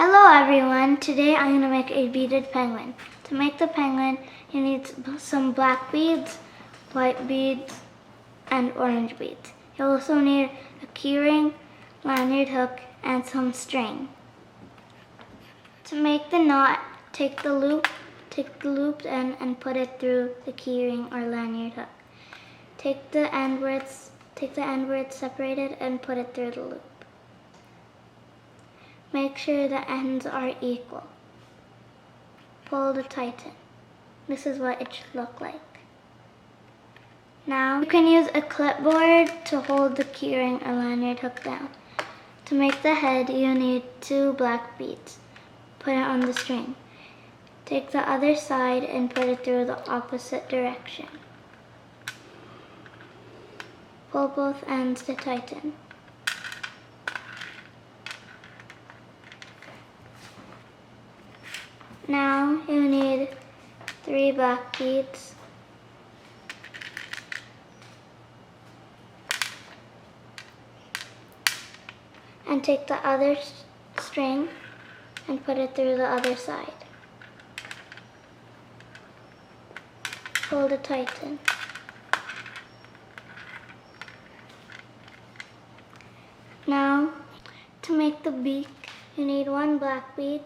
Hello everyone, today I'm going to make a beaded penguin. To make the penguin, you need some black beads, white beads, and orange beads. You'll also need a keyring, lanyard hook, and some string. To make the knot, take the looped end and put it through the keyring or lanyard hook. Take the end where it's separated and put it through the loop. Make sure the ends are equal. Pull to tighten. This is what it should look like. Now you can use a clipboard to hold the keyring or lanyard hook down. To make the head, you need 2 black beads. Put it on the string. Take the other side and put it through the opposite direction. Pull both ends to tighten. Now you need 3 black beads. And take the other string and put it through the other side. Pull to tighten. Now, to make the beak, you need 1 black bead,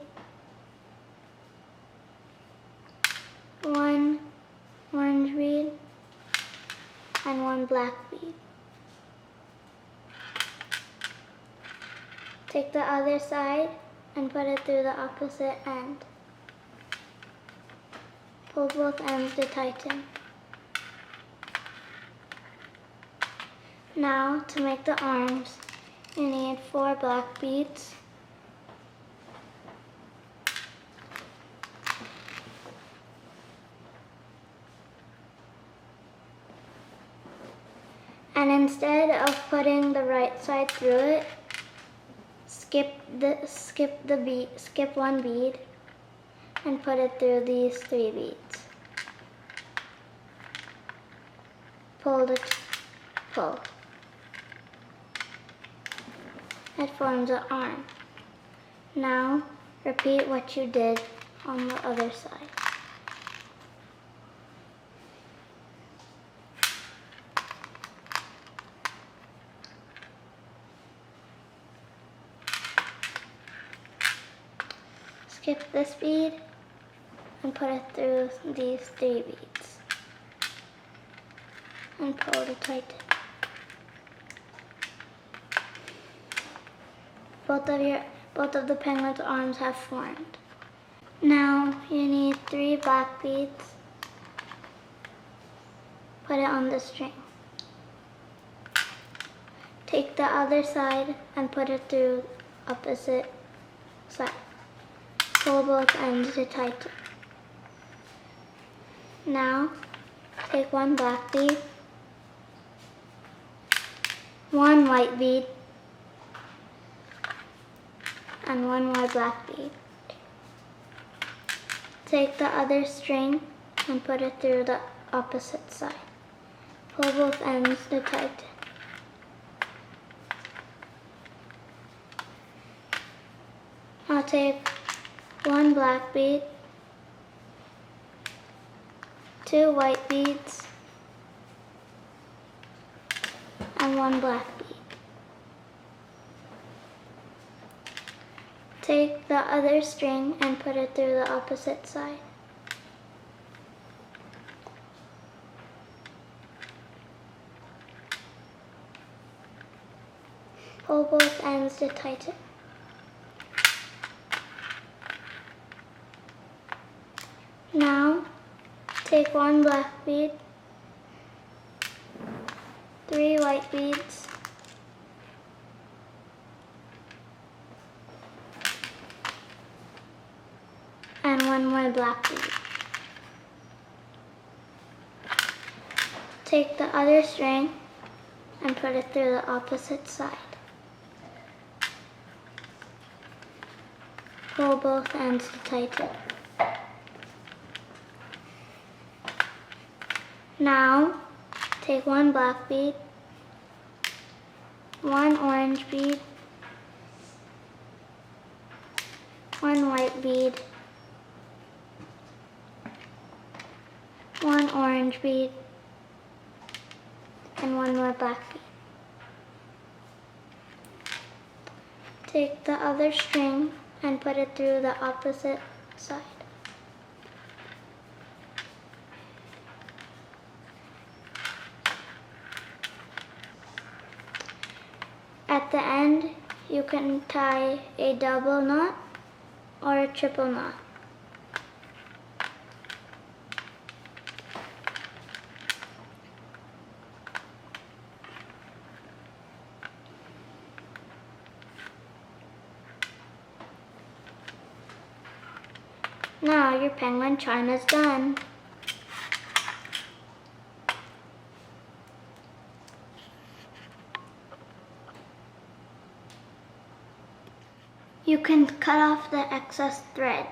1 orange bead, and 1 black bead. Take the other side and put it through the opposite end. Pull both ends to tighten. Now, to make the arms, you need 4 black beads, and instead of putting the right side through it, skip 1 bead and put it through these 3 beads. Pull. It forms an arm. Now repeat what you did on the other side. Skip this bead and put it through these 3 beads. And pull to tighten. Both of the penguin's arms have formed. Now you need 3 black beads. Put it on the string. Take the other side and put it through opposite side. Pull both ends to tighten. Now take 1 black bead, 1 white bead, and 1 more black bead. Take the other string and put it through the opposite side. Pull both ends to tighten. Now take 1 black bead, 2 white beads, and 1 black bead. Take the other string and put it through the opposite side. Pull both ends to tighten. Now, take 1 black bead, 3 white beads, and 1 more black bead. Take the other string and put it through the opposite side. Pull both ends to tighten. Now, take 1 black bead, 1 orange bead, one white bead, one orange bead, and one more black bead. Take the other string and put it through the opposite side. At the end, you can tie a double knot or a triple knot. Now your penguin charm is done. You can cut off the excess thread.